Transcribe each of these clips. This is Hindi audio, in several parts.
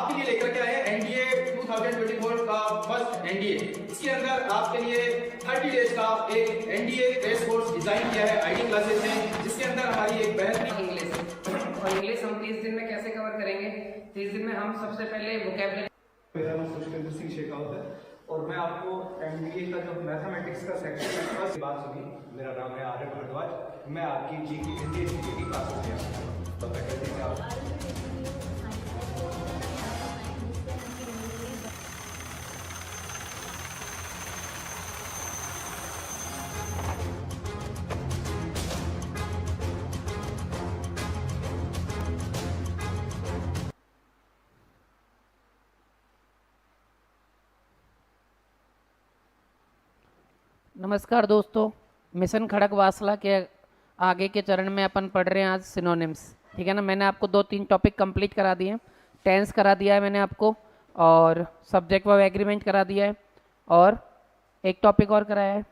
आपके लिए लेकर के आए हैं एनडीए 2024 का फर्स्ट एनडीए। इसके अंदर आपके लिए 30 डेज का एक एनडीए क्रैश कोर्स डिजाइन किया है आईटी क्लासेस में, जिसके अंदर हमारी एक बेहतरीन इंग्लिश और इंग्लिश हम 30 दिन में कैसे कवर करेंगे। 30 दिन में हम सबसे पहले वोकैबुलरी। मेरा नाम पुष्पेंद्र सिंह शेखावत है और मैं आपको एमबीए का जो मैथमेटिक्स का सेक्शन है फर्स्ट बात सुनी। मेरा नाम है आर्य भारद्वाज, मैं आपकी जी की हिंदी की क्लासेस ले रहा हूँ। तो फैकल्टी से आप नमस्कार दोस्तों, मिशन खड़ग वासला के आगे के चरण में अपन पढ़ रहे हैं आज सिनोनिम्स। ठीक है ना। मैंने आपको 2-3 टॉपिक कंप्लीट करा दिए हैं। टेंस करा दिया है मैंने आपको, और सब्जेक्ट वर्ब एग्रीमेंट करा दिया है, और एक टॉपिक और कराया है,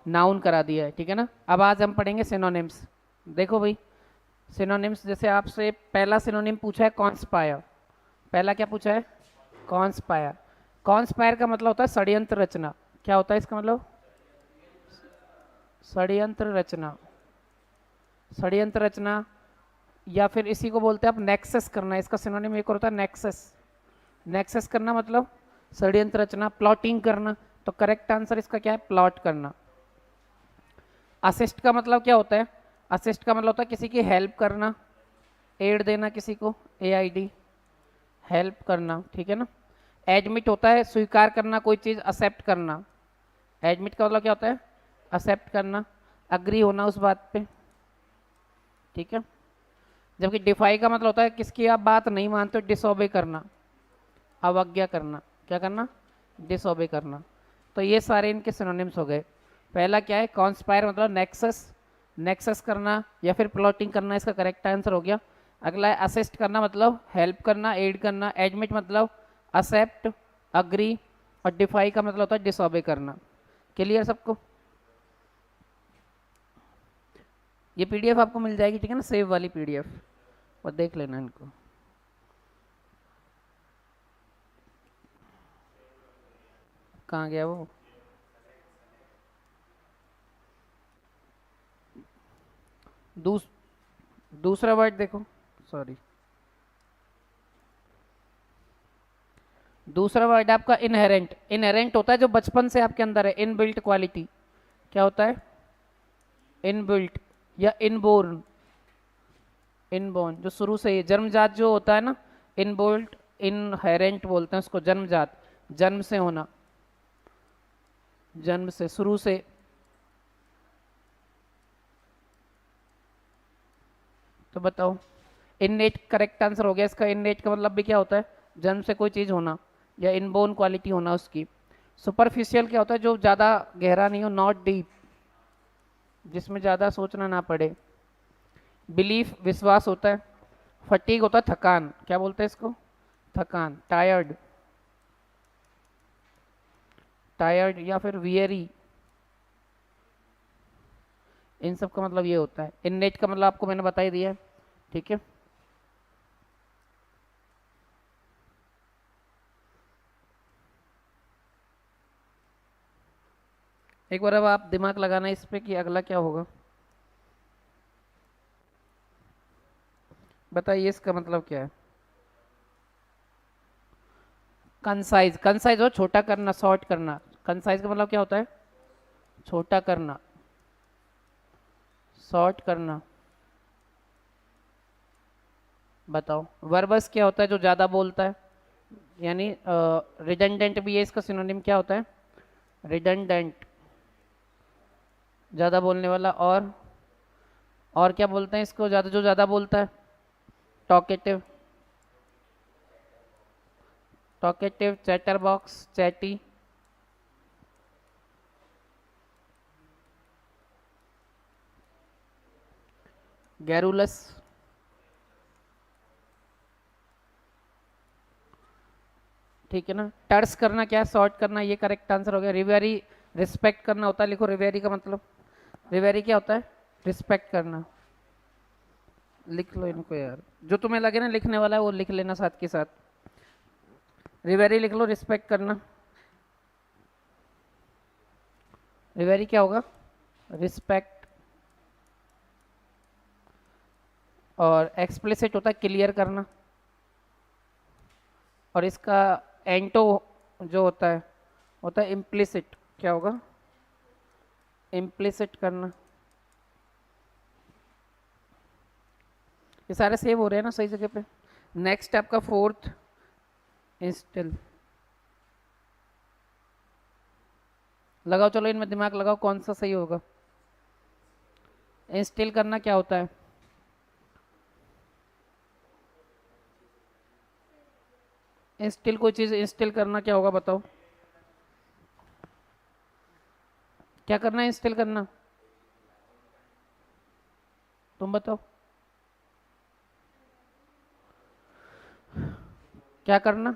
नाउन करा दिया है। ठीक है ना। अब आज हम पढ़ेंगे सिनोनिम्स। देखो भाई, सिनोनिम्स जैसे आपसे पहला सिनोनिम पूछा है कॉन्स्पायर। पहला क्या पूछा है? कॉन्स्पायर। कॉन्स्पायर का मतलब होता है षड्यंत्र रचना। क्या होता है इसका मतलब? षड्यंत्र रचना। षड्यंत्र रचना, या फिर इसी को बोलते हैं आप नेक्सस करना। इसका सिनोनिम एक और होता है नेक्सस। नेक्सस करना मतलब षड्यंत्र रचना, प्लॉटिंग करना। तो करेक्ट आंसर इसका क्या है? प्लॉट करना। असिस्ट का मतलब क्या होता है? असिस्ट का मतलब होता है किसी की हेल्प करना, एड देना किसी को, AID, हेल्प करना। ठीक है ना। एडमिट होता है स्वीकार करना कोई चीज़, एक्सेप्ट करना। एडमिट का मतलब क्या होता है? एक्सेप्ट करना, अग्री होना उस बात पे। ठीक है। जबकि डिफाई का मतलब होता है किसकी आप बात नहीं मानते, डिसओबे करना, अवज्ञा करना। क्या करना? डिसओबे करना। तो ये सारे इनके सिनोनिम्स हो गए। पहला क्या है? कॉन्स्पायर मतलब नेक्सस, नेक्सस करना या फिर प्लॉटिंग करना, इसका करेक्ट आंसर हो गया। अगला है असिस्ट करना मतलब हेल्प करना, एड करना। एडमिट मतलब एक्सेप्ट, अग्री, और डिफाई का मतलब होता है डिसओबे करना। क्लियर सबको? ये PDF आपको मिल जाएगी, ठीक है ना, सेव वाली PDF, और देख लेना इनको। कहाँ गया वो? दूसरा वर्ड देखो, सॉरी, दूसरा वर्ड आपका इनहेरेंट। इनहेरेंट होता है जो बचपन से आपके अंदर है, इनबिल्ट क्वालिटी। क्या होता है? इनबिल्ट या इनबोर्न। इनबोर्न जो शुरू से ही जन्मजात जो होता है ना, इनबोल्ट, इनहेरेंट बोलते हैं उसको, जन्मजात, जन्म से होना, जन्म से, शुरू से। तो बताओ, इननेट करेक्ट आंसर हो गया इसका। इननेट का मतलब भी क्या होता है? जन्म से कोई चीज़ होना या इनबोर्न क्वालिटी होना उसकी। सुपरफिशियल क्या होता है? जो ज़्यादा गहरा नहीं हो, नॉट डीप, जिसमें ज़्यादा सोचना ना पड़े। बिलीफ विश्वास होता है। फटीग होता है थकान। क्या बोलते हैं इसको? थकान, टायर्ड, टायर्ड या फिर वियरी। इन सब का मतलब ये होता है। इननेट का मतलब आपको मैंने बता ही दिया है। ठीक है। एक बार अब आप दिमाग लगाना इस पे कि अगला क्या होगा। बताइए इसका मतलब क्या है? कंसाइज। कंसाइज हो छोटा करना, शॉर्ट करना। कंसाइज का मतलब क्या होता है? छोटा करना, शॉर्ट करना। बताओ, वर्बस क्या होता है? जो ज़्यादा बोलता है, यानी रिडंडेंट भी है इसका सिनोनिम। क्या होता है? रिडंडेंट, ज़्यादा बोलने वाला। और क्या बोलते हैं इसको ज़्यादा, जो ज़्यादा बोलता है? Talkative, talkative, chatter box, chatty. Garrulous, ठीक है ना। टर्स करना क्या है? शॉर्ट करना, ये करेक्ट आंसर हो गया। रिवेरी, रिस्पेक्ट करना होता है। लिखो रिवेरी का मतलब। रिवेरी क्या होता है? रिस्पेक्ट करना। लिख लो इनको यार, जो तुम्हें लगे ना लिखने वाला है वो लिख लेना साथ के साथ। रिवेरी लिख लो, रिस्पेक्ट करना। रिवेरी क्या होगा? रिस्पेक्ट। और एक्सप्लिसिट होता है क्लियर करना। और इसका एंटो जो होता है इम्प्लिसिट। क्या होगा? इम्प्लिसिट करना। ये सारे सेव हो रहे हैं ना सही जगह पे। नेक्स्ट आपका फोर्थ, इंस्टिल। लगाओ, चलो इनमें दिमाग लगाओ कौन सा सही होगा। इंस्टिल करना क्या होता है? इंस्टिल, कोई चीज इंस्टिल करना क्या होगा बताओ? क्या करना है इंस्टिल करना? तुम बताओ क्या करना?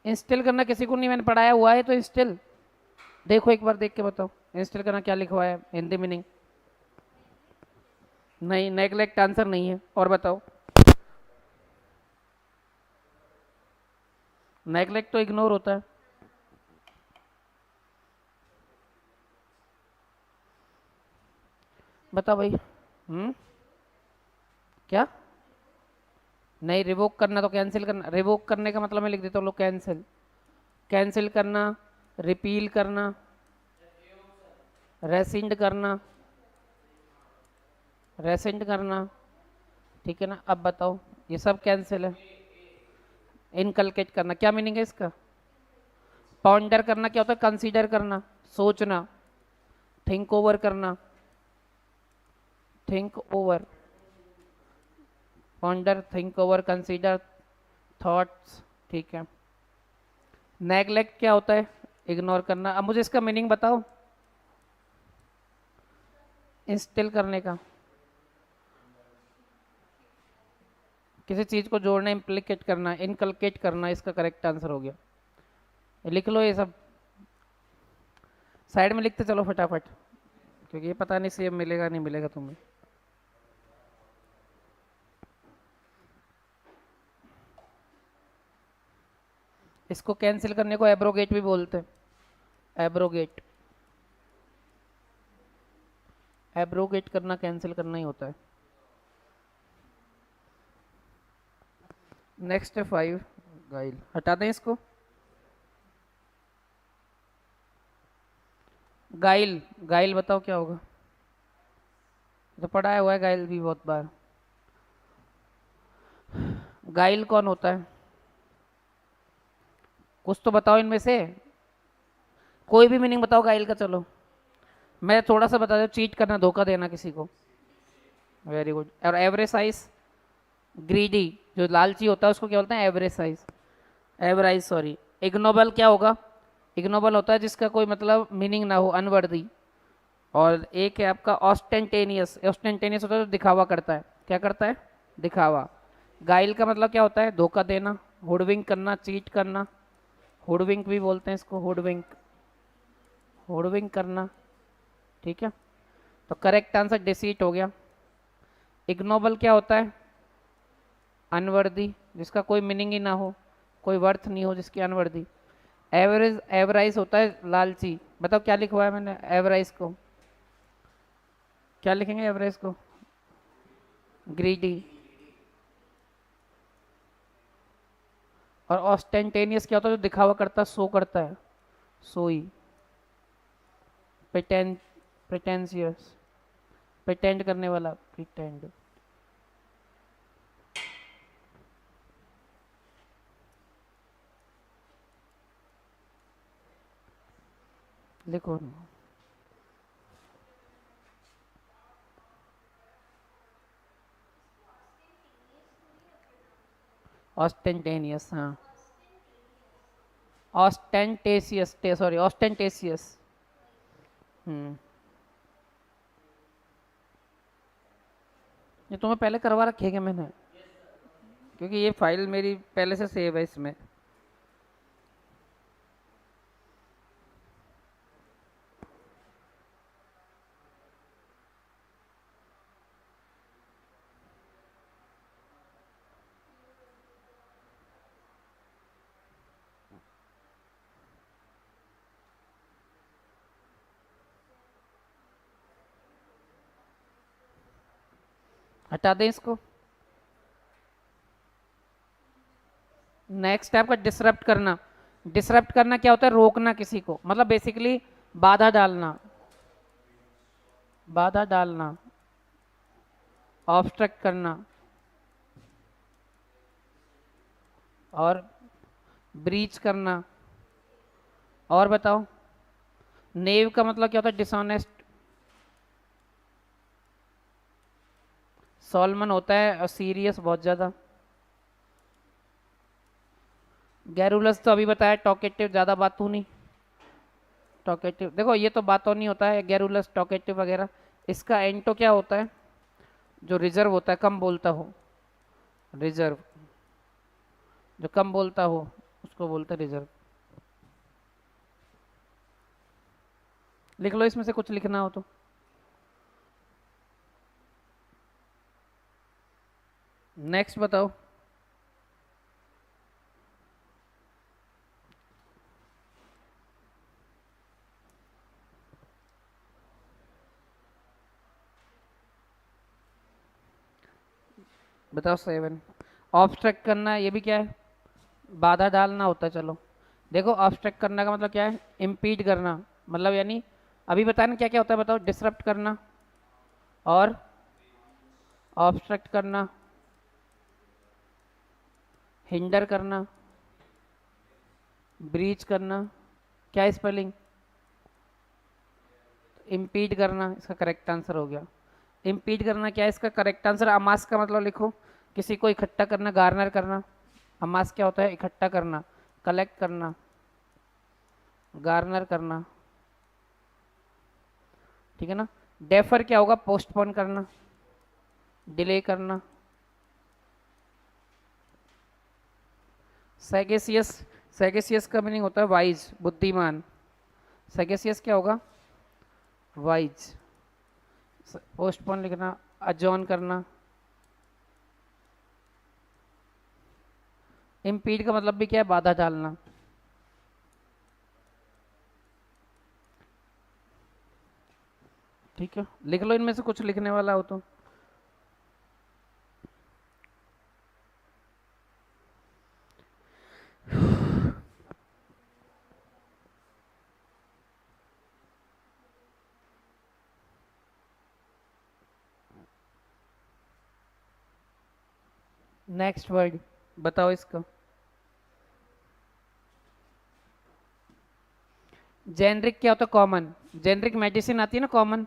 इंस्टिल करना किसी को नहीं मैंने पढ़ाया हुआ है तो इंस्टिल देखो, एक बार देख के बताओ इंस्टिल करना क्या लिखा हुआ है हिंदी मीनिंग। नहीं, नेग्लेक्ट आंसर नहीं है। और बताओ। नेग्लेक्ट तो इग्नोर होता है। बताओ भाई। क्या? नहीं, रिवोक करना तो कैंसिल करना। रिवोक करने का मतलब मैं लिख देता हूँ लोग, कैंसिल। कैंसिल करना, रिपील करना, रेसिंड करना, रेसेंड करना। ठीक है ना? अब बताओ, ये सब कैंसिल है। इनकलकेट करना क्या मीनिंग है इसका? पॉन्डर करना क्या होता है? कंसीडर करना, सोचना, थिंक ओवर करना। Think over, ponder, think over, consider, thoughts. ठीक है। नेग्लेक्ट क्या होता है? इग्नोर करना। अब मुझे इसका मीनिंग बताओ इंस्टिल करने का। किसी चीज को जोड़ना, इम्प्लीकेट करना, इनकलकेट करना, इसका करेक्ट आंसर हो गया। लिख लो ये सब, साइड में लिखते चलो फटाफट, क्योंकि ये पता नहीं सेम मिलेगा नहीं मिलेगा तुम्हें। इसको कैंसिल करने को एब्रोगेट भी बोलते हैं। एब्रोगेट, एब्रोगेट करना कैंसिल करना ही होता है। नेक्स्ट है 5, गाइल। हटा दें इसको। गाइल, गाइल बताओ क्या होगा? तो पढ़ाया हुआ है गाइल भी बहुत बार। गाइल कौन होता है? कुछ तो बताओ इनमें से, कोई भी मीनिंग बताओ गाइल का। चलो मैं थोड़ा सा बता दूं, चीट करना, धोखा देना किसी को। Very good. और एवरेसाइज, ग्रीडी, जो लालची होता है उसको क्या बोलते हैं? एवरेसाइज, एवराइज सॉरी। इग्नोबल क्या होगा? इग्नोबल होता है जिसका कोई मतलब मीनिंग ना हो, अनवर्दी। और एक है आपका ऑस्टेंटेनियस। ऑस्टेंटेनियस होता है जो दिखावा करता है। क्या करता है? दिखावा। गाइल का मतलब क्या होता है? धोखा देना, हुडविंक करना, चीट करना। हुडविंक भी बोलते हैं इसको, हुडविंक, हुडविंक करना। ठीक है, तो करेक्ट आंसर डिसीट हो गया। इग्नोबल क्या होता है? अनवर्दी, जिसका कोई मीनिंग ही ना हो, कोई वर्थ नहीं हो, जिसकी अनवर्दी। एवरेज, एवराइज होता है लालची। बताओ क्या लिखवा है मैंने एवराइज को? क्या लिखेंगे एवरेज को? ग्रीडी। और ऑस्टेंटेनियस क्या होता है? जो दिखावा करता है, शो करता है, सोई। प्रिटेंड, प्रिटेंशियस, प्रिटेंड करने वाला, प्रिटेंड। लिखो। ऑस्टेंटेनियस, हाँ, ऑस्टेंटेसियस, सॉरी ऑस्टेंटेसियस। ये तुम्हें पहले करवा रखे क्या मैंने? क्योंकि ये फाइल मेरी पहले से सेव है इसमें। हटा दें इसको। नेक्स्ट है आपका डिसरप्ट करना। डिसरप्ट करना क्या होता है? रोकना किसी को, मतलब बेसिकली बाधा डालना, बाधा डालना, ऑब्स्ट्रक्ट करना। और ब्रीच करना। और बताओ, नेव का मतलब क्या होता है? डिसऑनेस्ट। सॉल्मन होता है सीरियस बहुत ज्यादा। गैरुलस तो अभी बताया, टॉकेटिव, ज्यादा बातू नहीं। टॉकेटिव देखो ये तो बातों नहीं होता है, गैरुलस टॉकेटिव वगैरह। इसका एंटो क्या होता है? जो रिजर्व होता है, कम बोलता हो, रिजर्व। जो कम बोलता हो उसको बोलते हैं रिजर्व। लिख लो इसमें से कुछ लिखना हो तो। नेक्स्ट बताओ। बताओ 7। ऑब्स्ट्रक्ट करना, ये भी क्या है? बाधा डालना होता है। चलो देखो, ऑब्स्ट्रक्ट करने का मतलब क्या है? इम्पीड करना, मतलब यानी अभी बताया ना क्या क्या होता है, बताओ। डिसरप्ट करना और ऑब्स्ट्रक्ट करना, हिंडर करना, ब्रीच करना। क्या स्पेलिंग? इम्पीड करना, इसका करेक्ट आंसर हो गया। इम्पीड करना क्या है इसका करेक्ट आंसर? अमास का मतलब लिखो, किसी को इकट्ठा करना, गार्नर करना। अमास क्या होता है? इकट्ठा करना, कलेक्ट करना, गार्नर करना, ठीक है ना। डेफर क्या होगा? पोस्टपोन करना, डिले करना। सैगेसियस, सैगेसियस का मीनिंग होता है वाइज, बुद्धिमान। सैगेसियस क्या होगा? वाइज। पोस्टपोन लिखना, अजॉन करना। इम्पीड का मतलब भी क्या है? बाधा डालना। ठीक है, लिख लो इनमें से कुछ लिखने वाला हो तो। नेक्स्ट वर्ड बताओ इसका। जेनरिक क्या होता है? कॉमन। जेनरिक मेडिसिन आती है ना, कॉमन।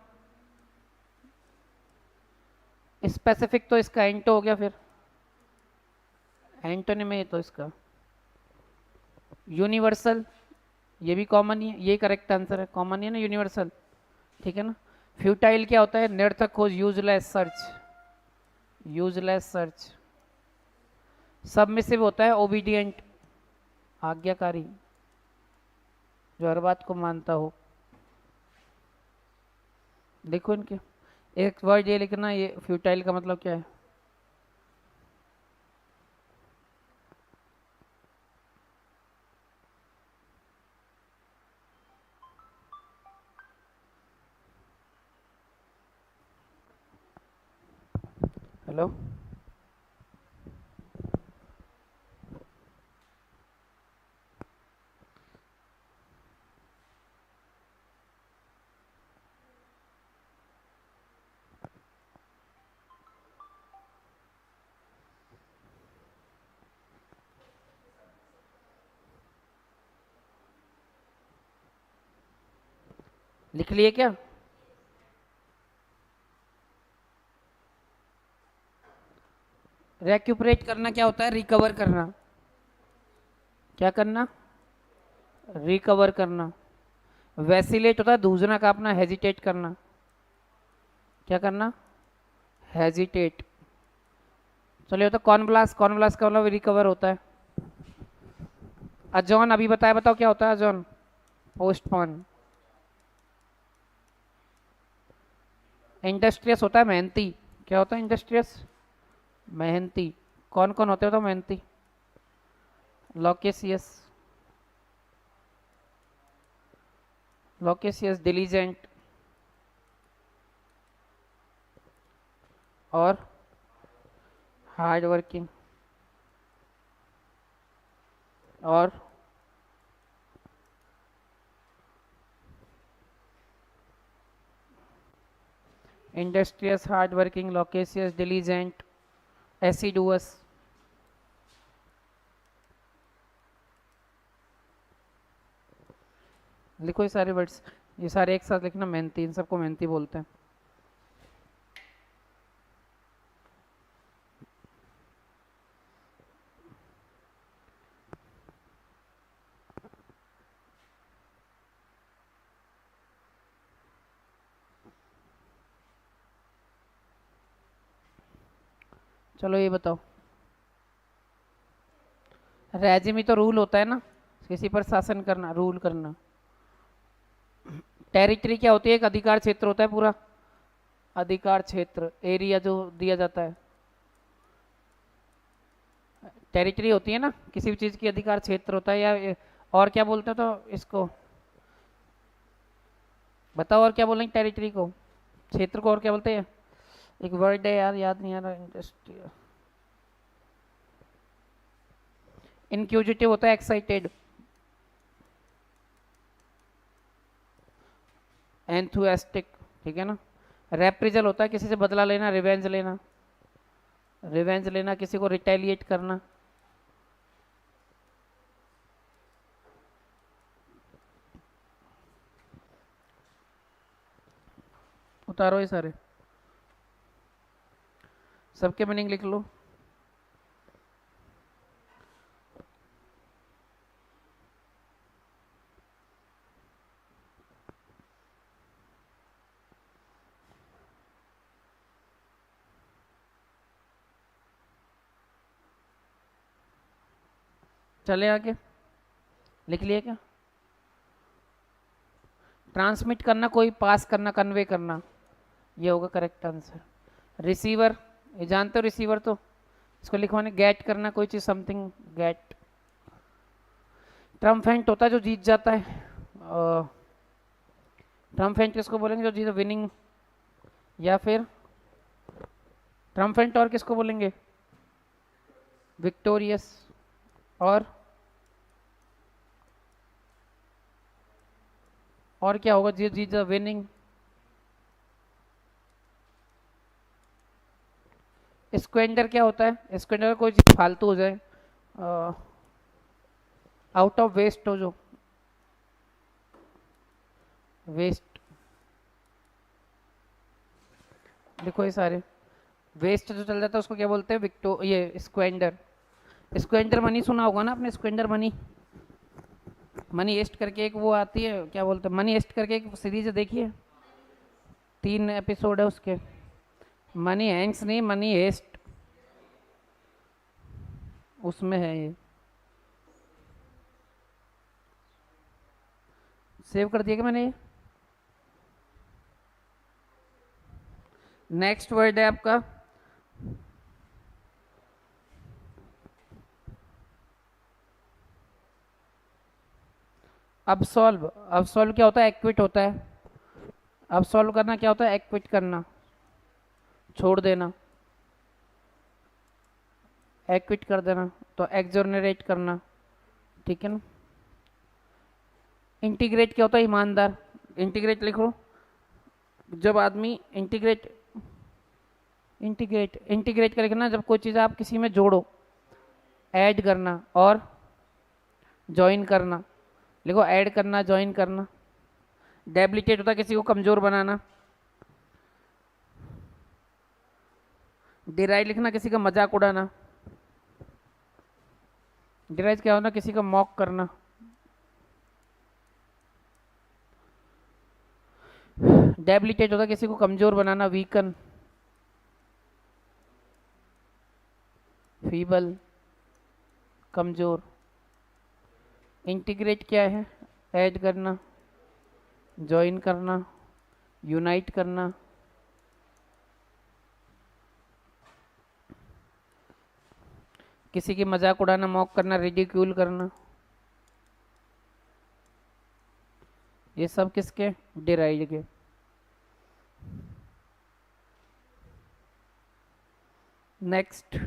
स्पेसिफिक तो इसका एंटो हो गया, फिर एंटोनिम है तो इसका यूनिवर्सल। ये भी कॉमन ही है, ये करेक्ट आंसर है, कॉमन ही है ना, यूनिवर्सल। ठीक है ना। फ्यूटाइल क्या होता है? निरर्थक खोज, useless search, useless search. Submissive होता है ओबीडियंट, आज्ञाकारी, जो हर बात को मानता हो। देखो इनके एक वर्ड ये लिखना, ये फ्यूटाइल का मतलब क्या है? हेलो, लिख लिए क्या? रेक्यूपरेट करना क्या होता है? रिकवर करना। क्या करना? रिकवर करना। वैसिलेट होता है दूसरा का अपना, हेजिटेट करना। क्या करना? हेजिटेट। चलिए होता कॉर्नब्लास, कॉर्नब्लास का मतलब रिकवर होता है। अजॉन अभी बताया, बताओ क्या होता है अजॉन? पोस्टपोन। इंडस्ट्रियस होता है मेहनती। क्या होता है इंडस्ट्रियस? मेहनती। कौन कौन होते हो तो मेहनती? लॉकेसियस, लॉकेसियस, डिलीजेंट और हार्ड वर्किंग और industrious, hard working, loquacious, diligent, assiduous. लिखो ये सारे वर्ड्स, ये सारे एक साथ लिखना। मेहनती, इन सबको मेहनती बोलते हैं। चलो ये बताओ, रेजिमी तो रूल होता है ना, किसी पर शासन करना, रूल करना। टेरिटरी क्या होती है? एक अधिकार क्षेत्र होता है पूरा, अधिकार क्षेत्र, एरिया जो दिया जाता है। टेरिटरी होती है ना, किसी भी चीज की अधिकार क्षेत्र होता है। या और क्या बोलते हो तो इसको बताओ, और क्या बोलेंगे टेरिटरी को? क्षेत्र को और क्या बोलते हैं? एक वर्ड है यार, याद नहीं आ रहा। इंडस्ट्री, इंक्यूजिटिव होता है एक्साइटेड, एंथुएस्टिक, ठीक है ना। रेप्रिजल होता है किसी से बदला लेना, रिवेंज लेना, रिवेंज लेना, किसी को रिटेलिएट करना। उतारो ये सारे, सबके मीनिंग लिख लो। चले आगे, लिख लिया क्या? ट्रांसमिट करना, कोई पास करना, कन्वे करना, ये होगा करेक्ट आंसर। रिसीवर, ये जानते हो रिसीवर तो, इसको लिखवाने गेट करना, कोई चीज समथिंग गेट। ट्रम्फेंट होता है जो जीत जाता है। ट्रम्फेंट किसको बोलेंगे? जो जीत, विनिंग। या फिर ट्रम्फेंट और किसको बोलेंगे? विक्टोरियस। और क्या होगा? जीत, जीत, विनिंग। स्क्वेंडर क्या होता है? स्क्वेंडर कोई चीज फालतू हो जाए, आउट ऑफ वेस्ट हो, जो वेस्ट। देखो ये सारे वेस्ट जो चल जाता है उसको क्या बोलते हैं? ये स्क्वेंडर। स्क्वेंडर मनी सुना होगा ना आपने? स्क्वेंडर मनी, मनी एस्ट करके एक वो आती है, क्या बोलते हैं, मनी एस्ट करके एक सीरीज देखिए, 3 एपिसोड है उसके। मनी हैंक्स नहीं, मनी एस्ट, उसमें है ये। सेव कर दिया क्या मैंने? ये नेक्स्ट वर्ड है आपका अब्सॉल्व। अब्सॉल्व क्या होता है? एक्विट होता है। अब्सॉल्व करना क्या होता है? एक्विट करना, छोड़ देना, एक्विट कर देना। तो एक्सोनरेट करना, ठीक है ना। इंटीग्रेट क्या होता है? ईमानदार। इंटीग्रेट लिखो, जब आदमी इंटीग्रेट, इंटीग्रेट का लिखना जब कोई चीज़ आप किसी में जोड़ो, ऐड करना और ज्वाइन करना। लिखो ऐड करना, ज्वाइन करना। डेबिलिटेट होता है किसी को कमजोर बनाना। डिराइव लिखना, किसी का मजाक उड़ाना। डिराइव क्या होना? किसी का मॉक करना। डेबिलिटेट होता है किसी को कमजोर बनाना, वीकन, फीबल, कमजोर। इंटीग्रेट क्या है? ऐड करना, ज्वाइन करना, यूनाइट करना। किसी की मजाक उड़ाना, मॉक करना, रिडिक्यूल करना। ये सब किसके? डिराइव के। नेक्स्ट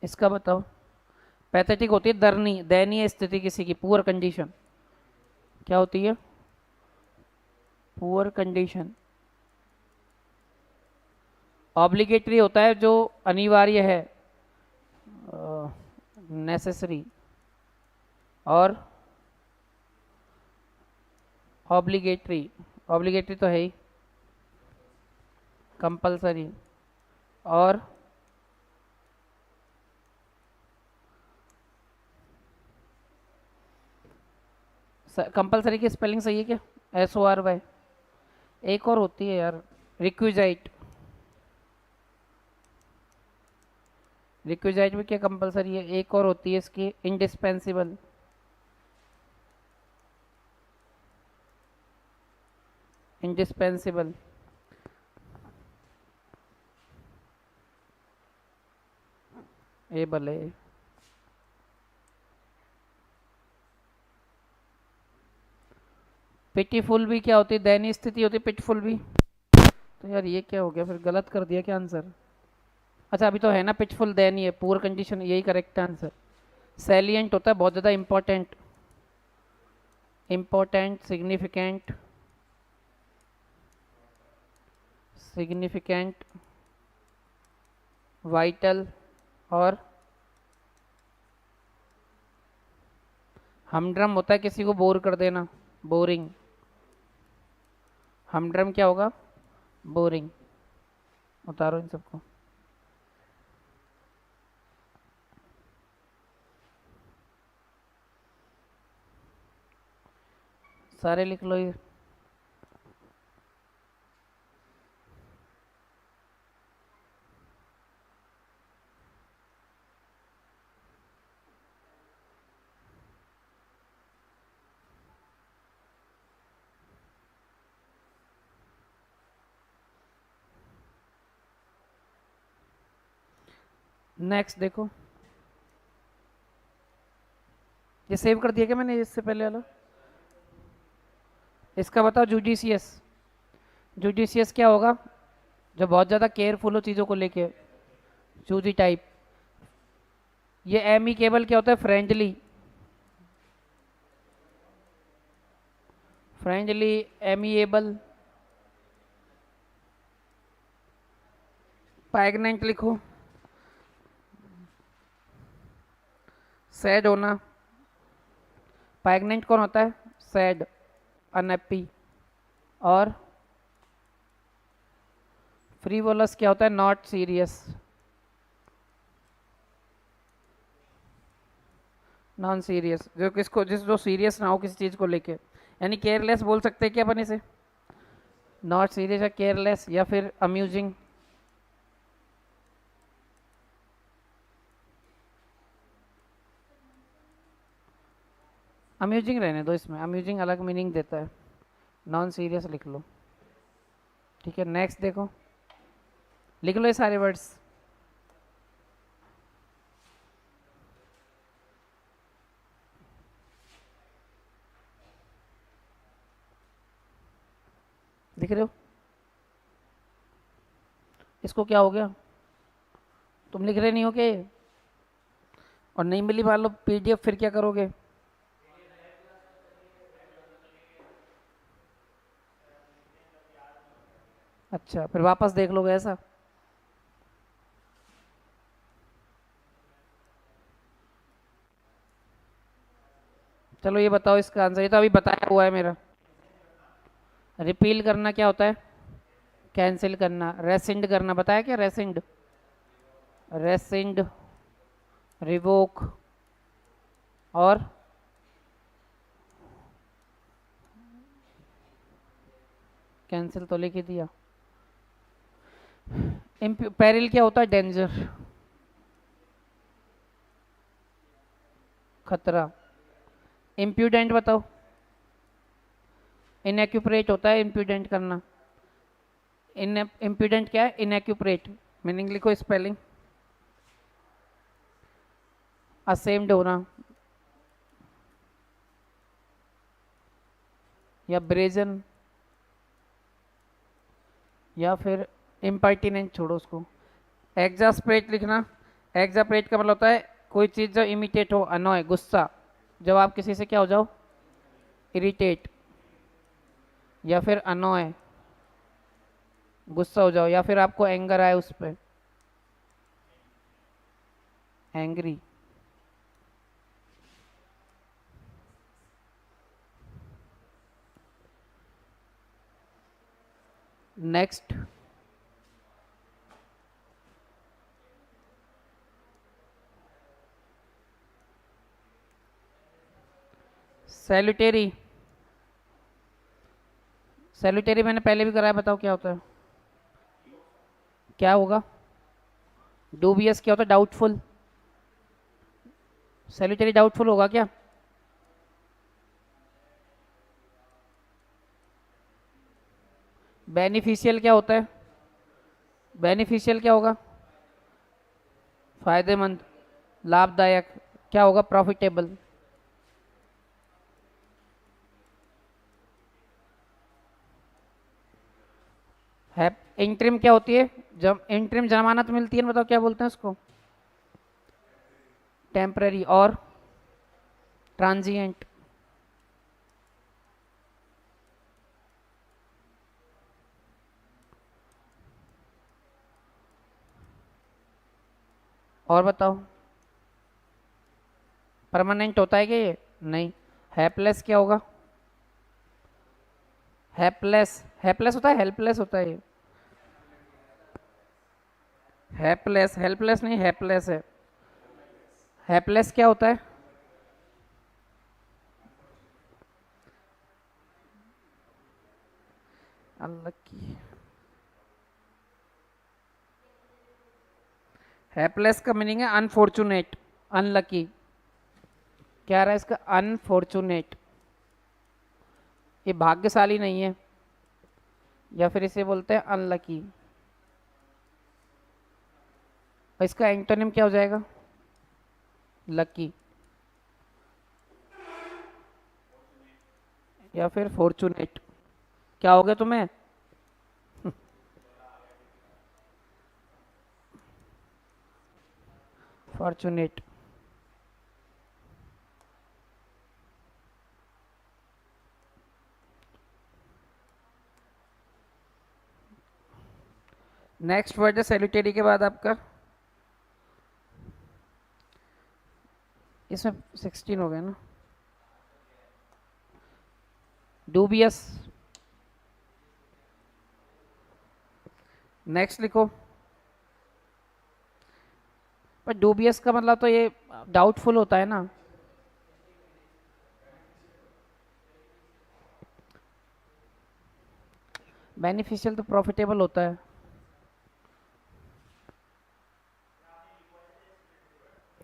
इसका बताओ। पैथेटिक होती है दर्नी दयनीय स्थिति किसी की, पुअर कंडीशन। क्या होती है? Poor condition. ऑब्लिगेटरी होता है जो अनिवार्य है, नेसेसरी। और ऑब्लिगेटरी, ऑब्लिगेटरी तो है ही, कंपल्सरी। और कंपल्सरी की स्पेलिंग सही है क्या? SORY। एक और होती है यार, रिक्विजाइट। रिक्विजाइट भी क्या कंपल्सरी है? एक और होती है इसकी, इंडिस्पेंसिबल। इंडिस्पेंसिबल। एबल है। पिटीफुल भी क्या होती है? दयनीय स्थिति होती है पिटीफुल भी। तो यार ये क्या हो गया, फिर गलत कर दिया क्या आंसर? अच्छा अभी तो है ना पिचफुल दयनीय, पुअर कंडीशन, यही करेक्ट आंसर। सैलिएंट होता है बहुत ज़्यादा important, important, significant, significant, vital. और हमड्रम होता है किसी को बोर कर देना, बोरिंग। हमड्रम क्या होगा? बोरिंग। उतारो इन सबको। सारे लिख लो ये। नेक्स्ट देखो, ये सेव कर दिया क्या मैंने इससे पहले वाला? इसका बताओ जुडिशियस। जुडिशियस क्या होगा? जो बहुत ज़्यादा केयरफुल हो चीज़ों को लेके, चूजी टाइप। ये एमिकेबल क्या होता है? फ्रेंडली। Friendly, amiable. पैगनेंट लिखो, सैड होना। पैगनेंट कौन होता है? Sad, unhappy. और फ्रीवोलस क्या होता है? Not serious, non serious. जो किसको, जो सीरियस ना हो किसी चीज़ को लेके, यानी केयरलेस बोल सकते हैं क्या अपन इसे? नॉट सीरियस या केयरलेस, या फिर अम्यूजिंग। अम्यूजिंग रहने दो इसमें, अम्यूजिंग अलग मीनिंग देता है। नॉन सीरियस लिख लो, ठीक है। नेक्स्ट देखो, लिख लो ये सारे वर्ड्स। लिख रहे हो? इसको क्या हो गया? तुम लिख रहे नहीं हो क्या? और नहीं मिली मान लो PDF, फिर क्या करोगे? अच्छा फिर वापस देख लोगे ऐसा? चलो ये बताओ इसका आंसर, ये तो अभी बताया हुआ है मेरा। रिपील करना क्या होता है? कैंसिल करना। रेसिंड करना बताया क्या? रेसिंड, रेसिंड, रिवोक। और कैंसिल तो लिख ही दिया। पेरिल क्या होता है? डेंजर, खतरा। इम्प्यूडेंट बताओ। इनएक्यूपरेट होता है इम्प्यूडेंट करना। इम्प्यूडेंट क्या है? इनएक्यूपरेट। मीनिंग लिखो, स्पेलिंग। असेम्ड होना, या ब्रेजन, या फिर इम्पर्टिनेंट, छोड़ो उसको। एग्जास्परेट लिखना। एग्जापरेट का मतलब होता है कोई चीज़ जो इमिटेट हो, अनोय, गुस्सा, जब आप किसी से क्या हो जाओ, इरिटेट, या फिर अनोय, गुस्सा हो जाओ, या फिर आपको एंगर आए उस पर, एंग्री। नेक्स्ट, सैल्यूटेरी। सैल्यूटेरी मैंने पहले भी कराया, बताओ क्या होता है, क्या होगा। डूबियस क्या होता है, डाउटफुल। सैल्यूटेरी डाउटफुल होगा क्या। बेनिफिशियल क्या होता है, बेनिफिशियल क्या होगा, फायदेमंद, लाभदायक। क्या होगा, प्रॉफिटेबल। है इंटरिम क्या होती है, जब इंटरिम जमानत मिलती है ना, बताओ क्या बोलते हैं उसको, टेम्पररी। और ट्रांजिएंट, और बताओ। परमानेंट होता है क्या ये, नहीं। हेल्पलेस क्या होगा, हेल्पलेस, हेल्पलेस होता है, हेल्पलेस होता है ये, हेल्पलेस, हेल्पलेस नहीं, हेल्पलेस है। हेल्पलेस क्या होता है, अनलकी। हेल्पलेस का मीनिंग है अनफॉर्चुनेट, अनलकी। क्या रहा है इसका, अनफॉर्चुनेट, ये भाग्यशाली नहीं है, या फिर इसे बोलते हैं अनलकी। और इसका एंटोनिम क्या हो जाएगा, लकी, या फिर फॉर्चुनेट। क्या हो गया तुम्हें, फॉर्चुनेट। नेक्स्ट वर्ड है सैल्यूटेरी के बाद आपका, इसमें 16 हो गए ना, डूबियस। नेक्स्ट लिखो। पर डूबियस का मतलब तो ये डाउटफुल होता है ना, बेनिफिशियल तो प्रॉफिटेबल होता है।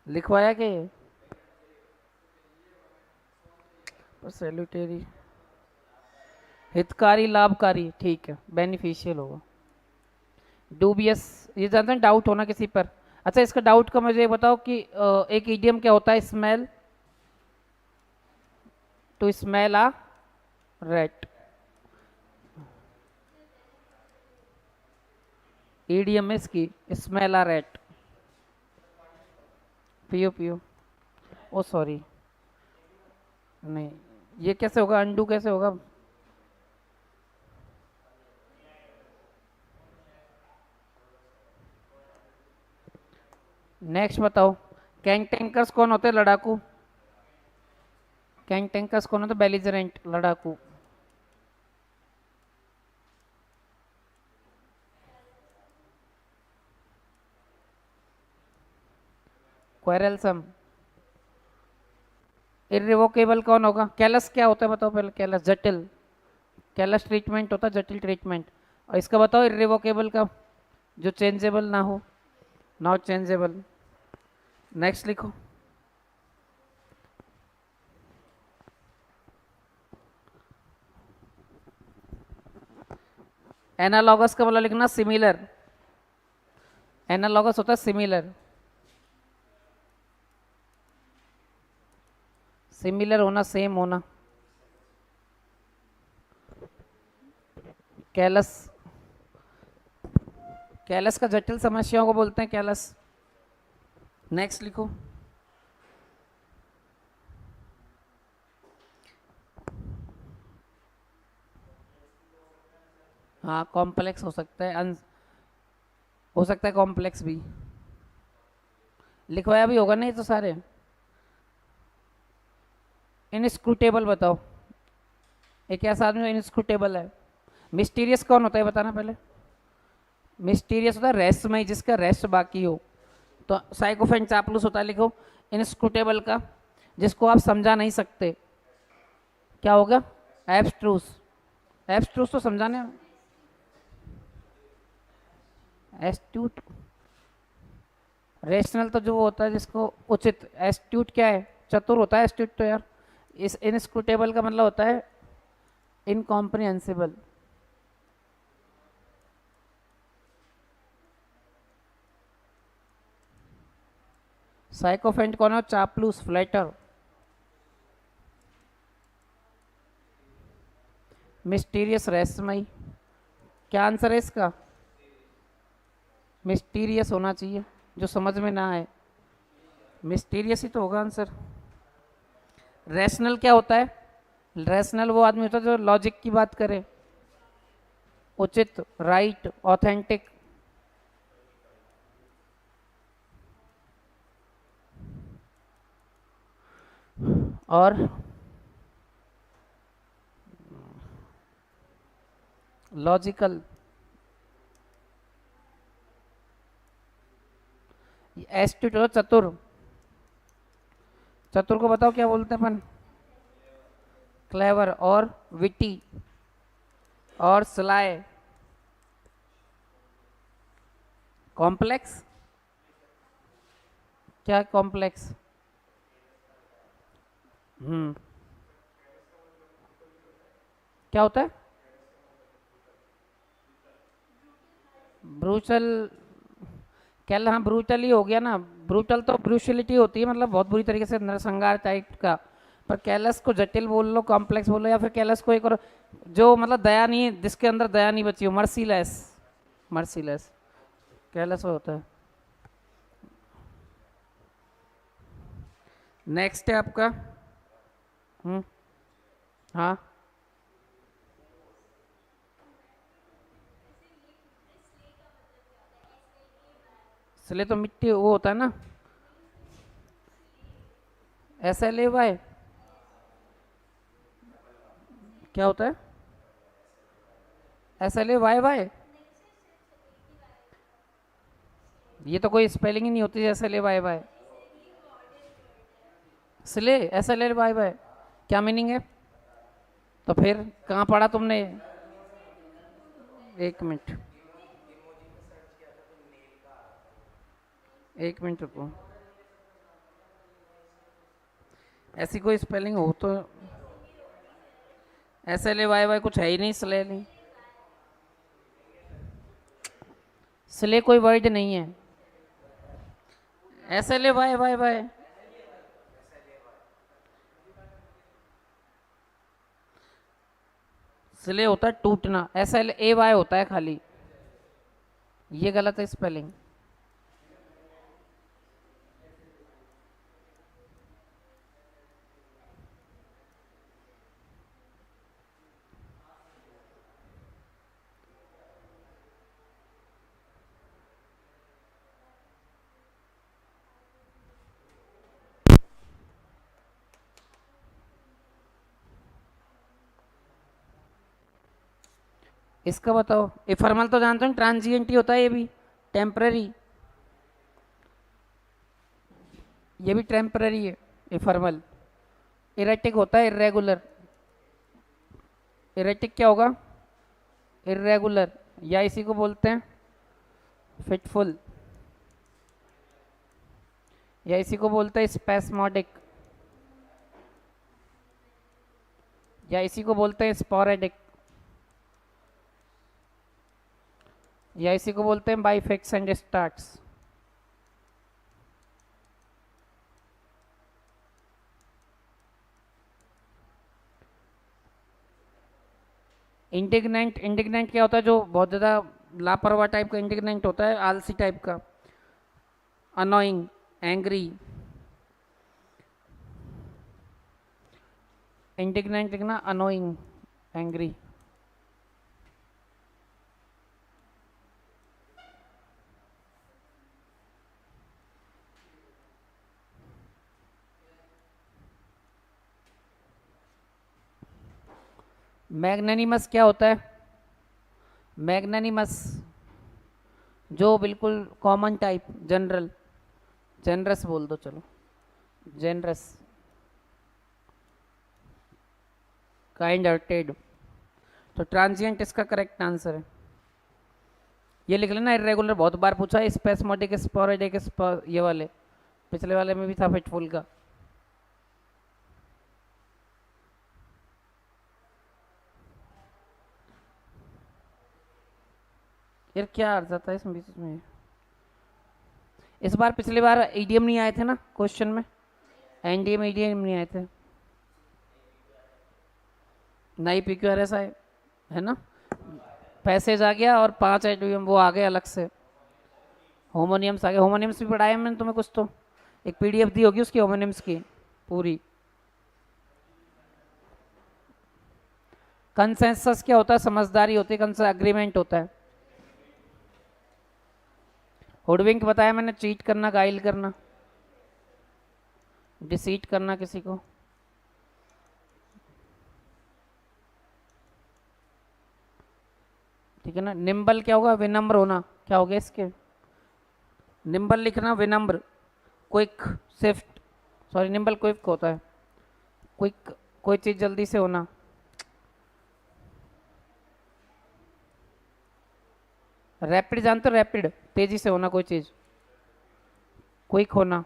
लिखवाया क्या ये, पर सैल्यूटेरी, हितकारी, लाभकारी, ठीक है, बेनिफिशियल होगा। डूबियस, ये जानते हैं डाउट होना किसी पर। अच्छा, इसका डाउट का मुझे बताओ कि एक इडियम क्या होता है, smell, to smell a rat. Idiom है इसकी, स्मेल आ रेट। पियो पियो, ओ सॉरी, नहीं, ये कैसे होगा, अंडू कैसे होगा। नेक्स्ट बताओ, कैंटेंकर्स कौन होते हैं, लड़ाकू। कैंटेंकर्स कौन होते हैं, बेलिजरेंट, लड़ाकू। क्वेरलसम। इरिवोकेबल कौन होगा, कैलस क्या होता है बताओ पहले, कैलस जटिल, कैलस ट्रीटमेंट होता है, जटिल ट्रीटमेंट। और इसका बताओ इरिवोकेबल का, जो चेंजेबल ना हो, नॉट चेंजेबल। नेक्स्ट लिखो। एनालॉगस का मतलब लिखना सिमिलर, एनालॉगस होता है सिमिलर, सिमिलर होना, सेम होना। कैलस, कैलस का जटिल समस्याओं को बोलते हैं कैलस। नेक्स्ट लिखो। हाँ कॉम्प्लेक्स हो सकता है, हो सकता है कॉम्प्लेक्स भी। लिखवाया भी होगा नहीं तो सारे। इनस्क्रूटेबल बताओ, एक ऐसा आदमी इनस्क्रूटेबल है। मिस्टीरियस कौन होता है बताना पहले। मिस्टीरियस होता है रहस्यमय, जिसका रहस्य बाकी हो। तो साइकोफेंट चापलूस होता है, लिखो। इनस्क्रूटेबल का जिसको आप समझा नहीं सकते क्या होगा? एब्स्ट्रूस। एब्स्ट्रूस तो समझाने, एस्ट्यूट। रेशनल तो जो होता है जिसको उचित। एस्ट्यूट क्या है? चतुर होता है एस्ट्यूट तो यार। इस इनस्क्रूटेबल का मतलब होता है इनकॉम्प्रिहेंसिबल। साइकोफेंट कौन है? चापलूस, फ्लैटर। मिस्टीरियस, रहस्यमयी। क्या आंसर है इसका? मिस्टीरियस होना चाहिए, जो समझ में ना आए। मिस्टीरियस ही तो होगा आंसर। रैशनल क्या होता है? रैशनल वो आदमी होता है जो लॉजिक की बात करे। उचित, राइट, ऑथेंटिक। और लॉजिकल। एस्ट्यूट हो, चतुर। चतुर को बताओ क्या बोलते हैं अपन? क्लेवर और विटी और स्लाय। कॉम्प्लेक्स क्या? कॉम्प्लेक्स। क्या होता है? ब्रूटल। कैल, हाँ ब्रूटल ही हो गया ना। ब्रूटल तो ब्रूशलिटी होती है, मतलब बहुत बुरी तरीके से नरसंहार टाइप का। पर कैलस को जटिल बोल लो, कॉम्प्लेक्स बोलो, या फिर कैलस को एक और जो मतलब दया नहीं, जिसके अंदर दया नहीं बची हो, मर्सीलेस। मर्सीलेस कैलस होता है। नेक्स्ट है आपका। हाँ इसलिए तो मिट्टी वो होता है ना, SLAY। क्या होता है? SLAYY। ये तो कोई स्पेलिंग ही नहीं होती SLAYY। स्ले, SLAYY क्या मीनिंग है? तो फिर कहाँ पढ़ा तुमने? एक मिनट, एक मिनट रुको। ऐसी कोई स्पेलिंग हो तो। SLAYY कुछ है ही नहीं, स्ले नहीं। स्ले कोई वर्ड नहीं है। SLAYY। स्ले होता है टूटना, SLAY होता है खाली। ये गलत है स्पेलिंग। इसका बताओ। इफर्मल तो जानते हो, ट्रांजिएंट ही होता है ये भी, टेम्पररी। ये भी टेम्पररी है इफर्मल। इरेटिक होता है इरेगुलर। इरेटिक क्या होगा? इरेगुलर, या इसी को बोलते हैं फिटफुल, या इसी को बोलते हैं स्पेस्मोडिक, या इसी को बोलते हैं स्पोरेडिक, या इसी को बोलते हैं बाइफेक्स एंड स्टार्ट्स। इंडिग्नेंट। इंडिग्नेंट क्या होता है? जो बहुत ज़्यादा लापरवाह टाइप का इंडिग्नेंट होता है, आलसी टाइप का, अनोइंग। एंग्री, इंडिग्नेंट लिखना, अनोइंग, एंग्री। मैग्नेनिमस क्या होता है? मैग्नेनिमस जो बिल्कुल कॉमन टाइप, जनरल, जेनरस बोल दो, चलो जेनरस, काइंड हार्टेड। तो ट्रांजिएंट इसका करेक्ट आंसर है। ये लिख लेना, इरेगुलर बहुत बार पूछा है, स्पेस्मोडिक, स्पोरेडिक, ये वाले, पिछले वाले में भी था फिटफुल का। यार क्या अर्थ आता है इसमें बीच में? इस बार पिछली बार ईडीएम नहीं आए थे ना क्वेश्चन में, एनडीएम ईडीएम नहीं आए थे, नई पीक्यूआरएस आए है ना, पैसेज आ गया और 5 एडीएम वो आ गए अलग से, होमोनियम्स आ गए। होमोनियम्स भी पढ़ाए मैंने तुम्हें कुछ, तो एक पीडीएफ दी होगी उसकी होमोनियम्स की पूरी। कंसेंसस क्या होता है? समझदारी होती है, कंसेंसस एग्रीमेंट होता है। हुडविंक बताया मैंने, चीट करना, गाइल करना, डिसीट करना किसी को। ठीक है ना। निम्बल क्या होगा? विनम्र होना। क्या हो गया इसके? निम्बल लिखना, विनम्र, quick, Swift, sorry nimble quick होता है, क्विक कोई चीज जल्दी से होना। रैपिड जानते हो? रैपिड तेजी से होना कोई चीज, क्विक होना,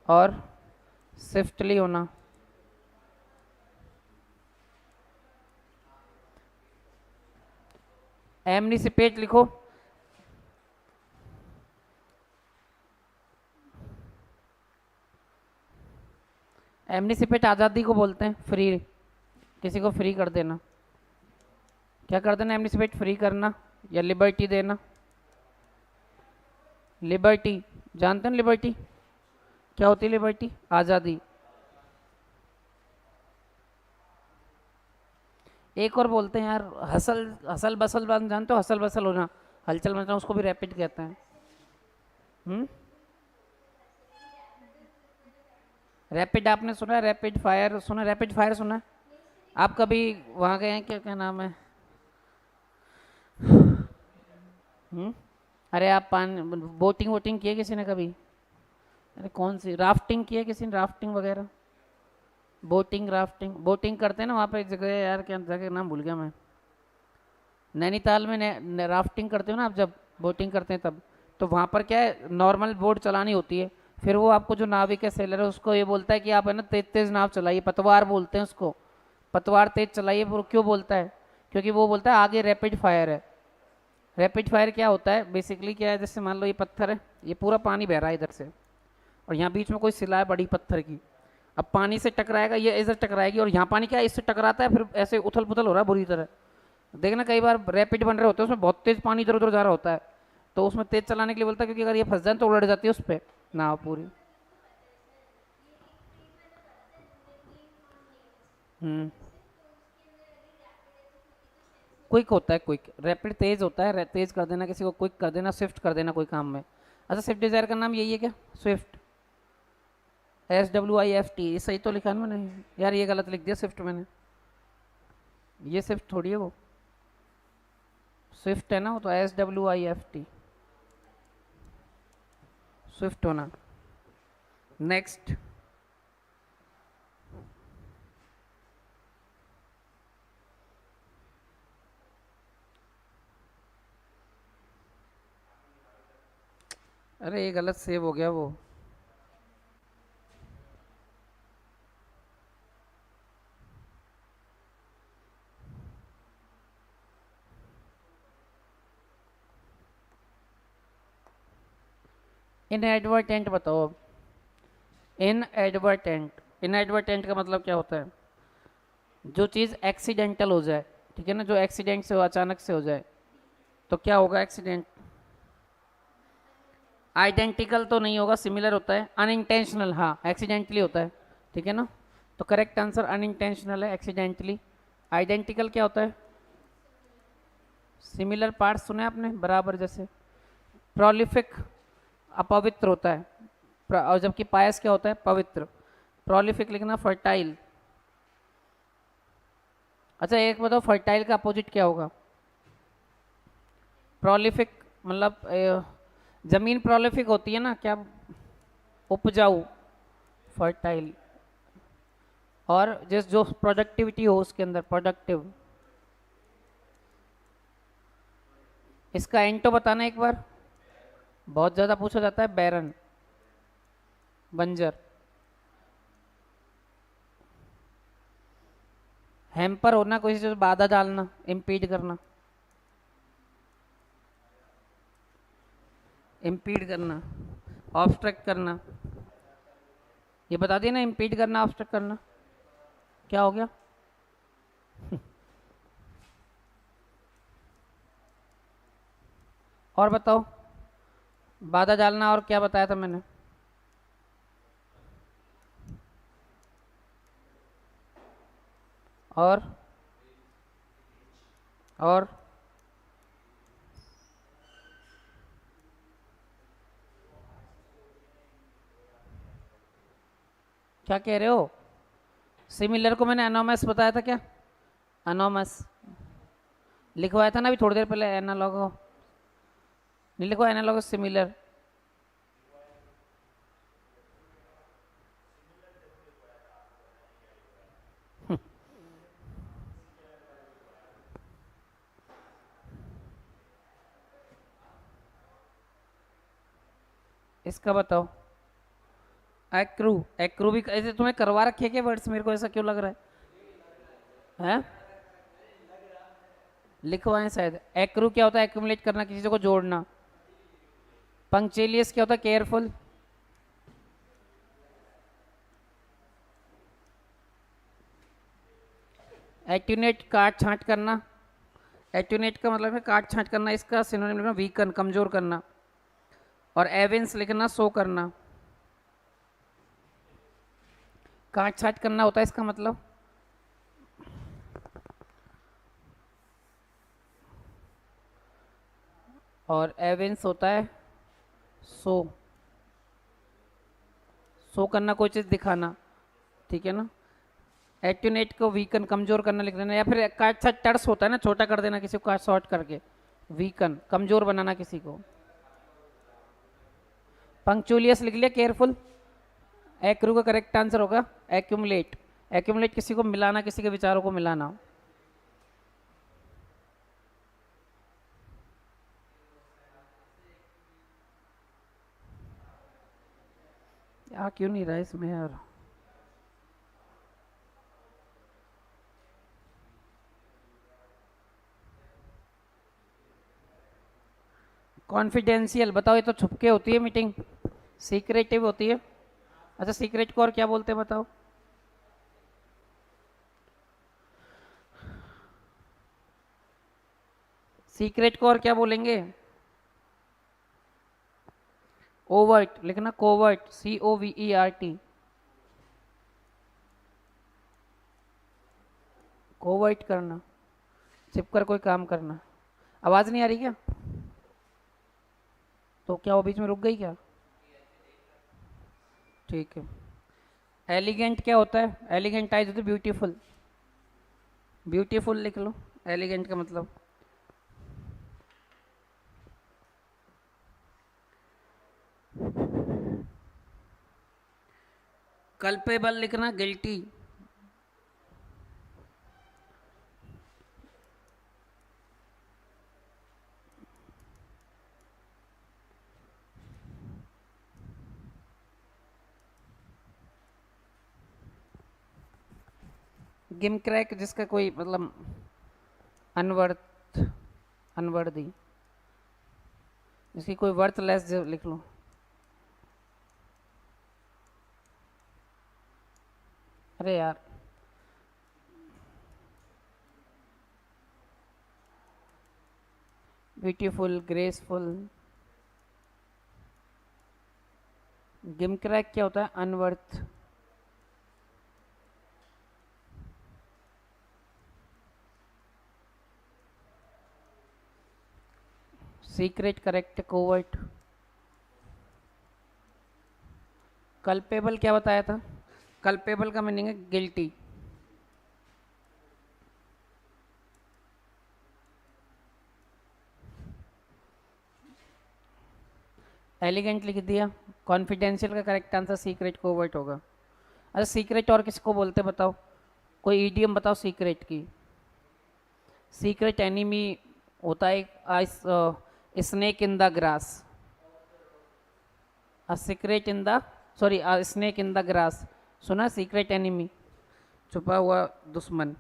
और स्विफ्टली होना। एमनिसिपेट लिखो, एमनिसिपेट आज़ादी को बोलते हैं, फ्री, किसी को फ्री कर देना। क्या कर देना? एमनिसिपेट, फ्री करना या लिबर्टी देना। लिबर्टी जानते हैं? लिबर्टी क्या होती है? लिबर्टी आज़ादी। एक और बोलते हैं यार, हसल हसल बसल जानते हो? हसल बसल होना, हलचल मचना, उसको भी रैपिड कहते हैं। रैपिड आपने सुना है? रैपिड फायर सुना? रैपिड फायर सुना है? आप कभी वहाँ गए हैं क्या? क्या नाम है? अरे आप पानी, बोटिंग वोटिंग की है किसी ने कभी? अरे कौन सी, राफ्टिंग की है किसी ने? राफ्टिंग वगैरह, बोटिंग, राफ्टिंग, बोटिंग करते हैं ना वहाँ पे एक जगह, यार क्या जगह नाम भूल गया मैं, नैनीताल में राफ्टिंग करते हो ना आप, जब बोटिंग करते हैं तब, तो वहाँ पर क्या है, नॉर्मल बोट चलानी होती है, फिर वो आपको जो नाविक है, सेलर है, उसको ये बोलता है कि आप है ना तेज तेज नाव चलाइए, पतवार बोलते हैं उसको, पतवार तेज चलाइए। वो क्यों बोलता है? क्योंकि वो बोलता है आगे रैपिड फायर है। रैपिड फायर क्या होता है? बेसिकली क्या है, जैसे मान लो ये पत्थर है, ये पूरा पानी बह रहा है इधर से, और यहाँ बीच में कोई सिला है बड़ी पत्थर की, अब पानी से टकराएगा, ये इधर टकराएगी, और यहाँ पानी क्या है, इससे टकराता है, फिर ऐसे उथल पुथल हो रहा है बुरी तरह। देखना कई बार रैपिड बन रहे होते हैं, उसमें बहुत तेज पानी इधर उधर जा रहा होता है, तो उसमें तेज चलाने के लिए बोलता है, क्योंकि अगर ये फंस जाए तो उलट जाती है उस पर नाव पूरी। क्विक होता है, क्विक, रैपिड तेज होता है, तेज कर देना किसी को, क्विक कर देना, स्विफ्ट कर देना कोई काम में। अच्छा, स्विफ्ट डिजायर का नाम यही है क्या? स्विफ्ट, SWIFT, सही तो लिखा है मैंने यार, ये गलत लिख दिया स्विफ्ट मैंने, ये स्विफ्ट थोड़ी है, वो स्विफ्ट है ना, वो तो SWIFT, स्विफ्ट होना। नेक्स्ट, अरे ये गलत सेव हो गया वो, इनएडवर्टेंट बताओ अब। इनएडवर्टेंट, इनएडवर्टेंट का मतलब क्या होता है? जो चीज़ एक्सीडेंटल हो जाए, ठीक है ना, जो एक्सीडेंट से हो, अचानक से हो जाए, तो क्या होगा? एक्सीडेंट, आइडेंटिकल तो नहीं होगा, सिमिलर होता है। अनइंटेंशनल, हाँ एक्सीडेंटली होता है, ठीक है ना। तो करेक्ट आंसर अनइंटेंशनल है, एक्सीडेंटली। आइडेंटिकल क्या होता है? सिमिलर पार्ट सुने आपने, बराबर जैसे। प्रोलिफिक अपवित्र होता है, और जबकि पायस क्या होता है? पवित्र। प्रोलिफिक लिखना, फर्टाइल। अच्छा एक बताओ, फर्टाइल का अपोजिट क्या होगा? प्रोलिफिक मतलब जमीन प्रोलिफिक होती है ना, क्या? उपजाऊ, फर्टाइल। और जिस जो प्रोडक्टिविटी हो उसके अंदर, प्रोडक्टिव। इसका एंटो बताना एक बार, बहुत ज़्यादा पूछा जाता है। बैरन, बंजर। हैम्पर होना, कोई चीज़ बाधा डालना, इम्पीड करना, इम्पीड करना, ऑब्स्ट्रक्ट करना। ये बता दिया ना, इम्पीड करना, ऑब्स्ट्रक्ट करना। क्या हो गया? और बताओ, बाधा डालना, और क्या बताया था मैंने? और क्या कह रहे हो? सिमिलर को मैंने एनोमस बताया था क्या? एनोमस लिखवाया था ना अभी थोड़ी देर पहले। एनालॉग नहीं लिखो, एनालॉग सिमिलर। इसका बताओ। एक्रू, एक्रू भी ऐसे तुम्हें करवा रखे क्या वर्ड्स? मेरे को ऐसा क्यों लग रहा है? हैं? लिखवाएं शायद। एक्रू क्या होता है? एक्यूमुलेट करना, किसी चीज़ को जोड़ना। पंक्चुअलियस क्या होता है? केयरफुल। एट्यूनेट, काट छांट करना। एट्यूनेट का मतलब है काट छांट करना, इसका सिनोनिम लिखना वीकन, कमजोर करना। और एविंस लिखना, सो करना। काट छांट करना होता है इसका मतलब। और एविंस होता है सो, सो करना, कोई चीज़ दिखाना, ठीक है ना। एट्यूनेट को वीकन, कमजोर करना लिख देना। या फिर काट छाट टर्स होता है ना, छोटा कर देना किसी को, काट शॉर्ट करके। वीकन, कमजोर बनाना किसी को। पंक्चुलियस लिख लिया, केयरफुल। एक्रू का करेक्ट आंसर होगा एक्यूमुलेट। एक्यूमुलेट किसी को मिलाना, किसी के विचारों को मिलाना। यार क्यों नहीं रहा इसमें यार? कॉन्फिडेंशियल बताओ, ये तो छुपके होती है मीटिंग, सीक्रेटिव होती है। अच्छा सीक्रेट को और क्या बोलते हैं बताओ? सीक्रेट को और क्या बोलेंगे? ओवर्ट लिखना, कोवर्ट, COVERT। कोवर्ट करना, छिपकर कोई काम करना। आवाज नहीं आ रही क्या? तो क्या वो बीच में रुक गई क्या? ठीक है। एलिगेंट क्या होता है? एलिगेंट आइज होती है ब्यूटीफुल। ब्यूटीफुल लिख लो, एलिगेंट का मतलब। कल्पेबल लिखना, गिल्टी। गिम क्रैक, जिसका कोई मतलब अनवर्थ, अनवर्दी, जिसकी कोई वर्थलेस लिख लो। अरे यार ब्यूटीफुल, ग्रेसफुल। गिमक्रैक क्या होता है? Unworth. Secret, correct, covert. Culpable क्या बताया था? कल्पेबल का मीनिंग है गिल्टी। एलिगेंट लिख दिया। कॉन्फिडेंशियल का करेक्ट आंसर सीक्रेट, कोवर्ट होगा। अच्छा सीक्रेट और किसको बोलते बताओ? कोई ईडियम बताओ सीक्रेट की। सीक्रेट एनिमी होता है एक snake in the grass. A secret in the sorry a snake in the grass, सुना? सीक्रेट एनिमी, छुपा हुआ दुश्मन।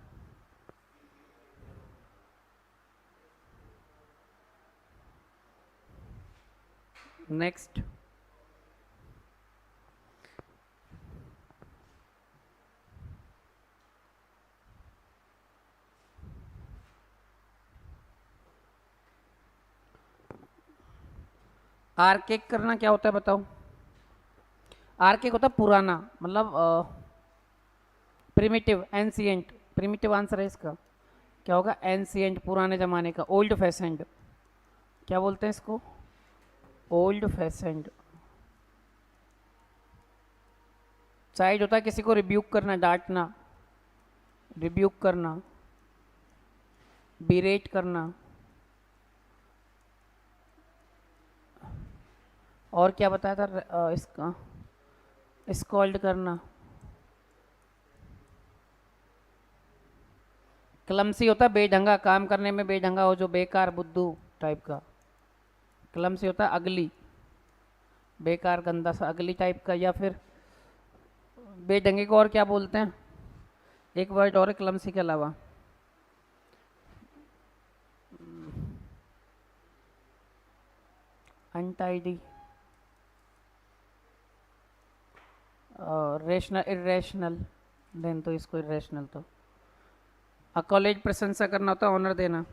नेक्स्ट, आर्केक करना क्या होता है बताओ? आर्केक होता है पुराना, मतलब प्रिमिटिव, एंशिएंट। प्रिमिटिव आंसर है इसका, क्या होगा? एंशिएंट, पुराने जमाने का। ओल्ड फैशन्ड, क्या बोलते हैं इसको? Old fashioned. चाइल्ड होता है किसी को रिब्यूक करना, डांटना, रिब्यूक करना, बिरेट करना। और क्या बताया था इसका? स्कॉल्ड करना। क्लमसी होता है बेढंगा, काम करने में बेढंगा हो, जो बेकार, बुद्धू टाइप का। क्लमसी होता है अगली, बेकार, गंदा सा, अगली टाइप का। या फिर बेढंगे को और क्या बोलते हैं? एक वर्ड और है क्लमसी के अलावा, अनटाइडी, रेशनल, इरेशनल। देन तो इसको इरेशनल। तो अकॉलेज प्रशंसा करना होता है ऑनर देना।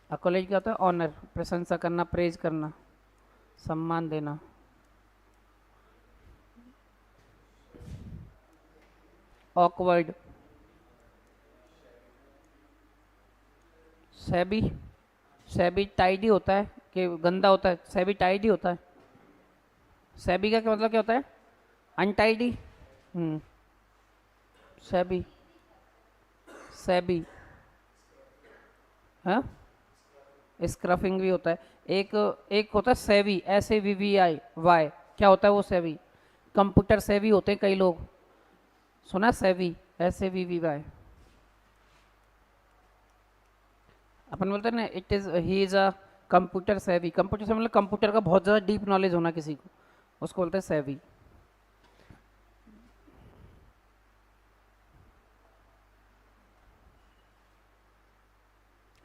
अकॉलेज क्या होता है? ऑनर, प्रशंसा करना, प्रेज करना, सम्मान देना। ऑकवर्ड, सैबी, सैबी टाइडी होता है कि गंदा होता है? सैबी टाइडी होता है। सैबी का क्या मतलब, क्या होता है? अनटाइडी। सैबी, सैबी, हाँ, स्क्रफिंग भी होता है। एक एक होता है सेवी, SAVVI, क्या होता है वो? सेवी, कंप्यूटर सेवी होते हैं कई लोग, सुना? सेवी, SAVVI। अपन बोलते हैं ना, it is, he is a computer सेवी। कंप्यूटर से मतलब कंप्यूटर का बहुत ज़्यादा डीप नॉलेज होना किसी को, उसको बोलते हैं सेवी।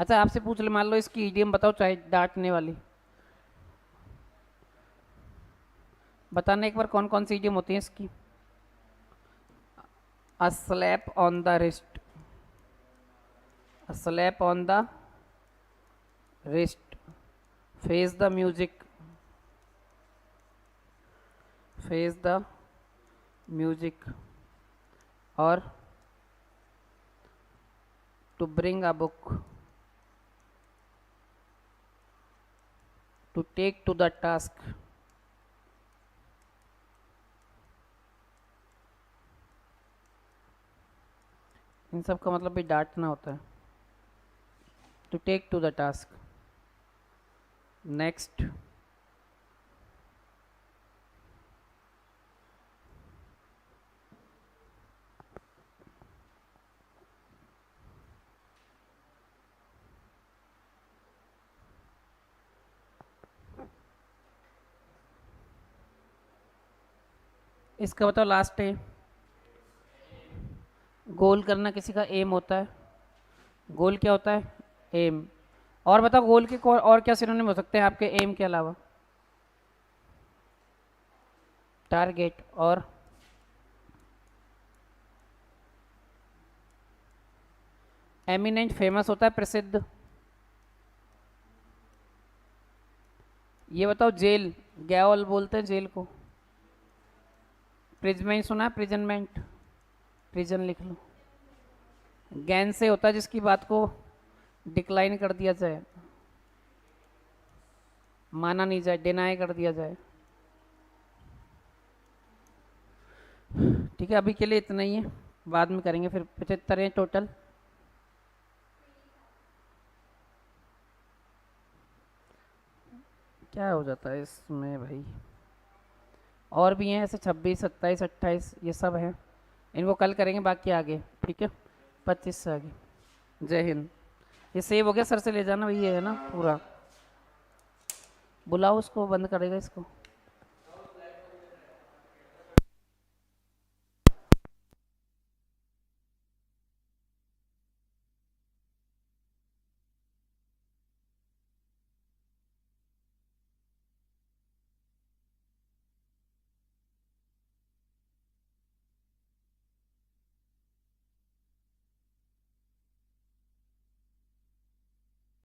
अच्छा आपसे पूछ ले, मान लो इसकी ईडीएम बताओ, चाहे डांटने वाली। बताना एक बार कौन कौन सी ईडीएम होती है इसकी। A slap on the wrist, a slap on the wrist, face the music, face the music, और to bring a book, to take to the task. इन सब का मतलब भी डांटना होता है। To take to the task. Next, इसका बताओ लास्ट है। गोल करना किसी का एम होता है। गोल क्या होता है? एम। और बताओ गोल के और क्या सिनोनिम हो सकते हैं आपके एम के अलावा? टारगेट। और एमिनेंट, फेमस होता है, प्रसिद्ध। ये बताओ जेल, गैओल बोलते हैं जेल को। प्रिजमेंट सुना है? प्रिजनमेंट, प्रिजन लिख लो। गैन से होता है जिसकी बात को डिक्लाइन कर दिया जाए, माना नहीं जाए, डिनाई कर दिया जाए। ठीक है, अभी के लिए इतना ही है, बाद में करेंगे। फिर 75 हैं टोटल। क्या हो जाता है इसमें भाई? और भी हैं ऐसे 26, 27, 28, ये सब हैं। इनको कल करेंगे, बाकी आगे। ठीक है, 25 से आगे। जय हिंद। ये सेव हो गया, सर से ले जाना, वही है ना पूरा। बुलाओ उसको, बंद करेगा इसको।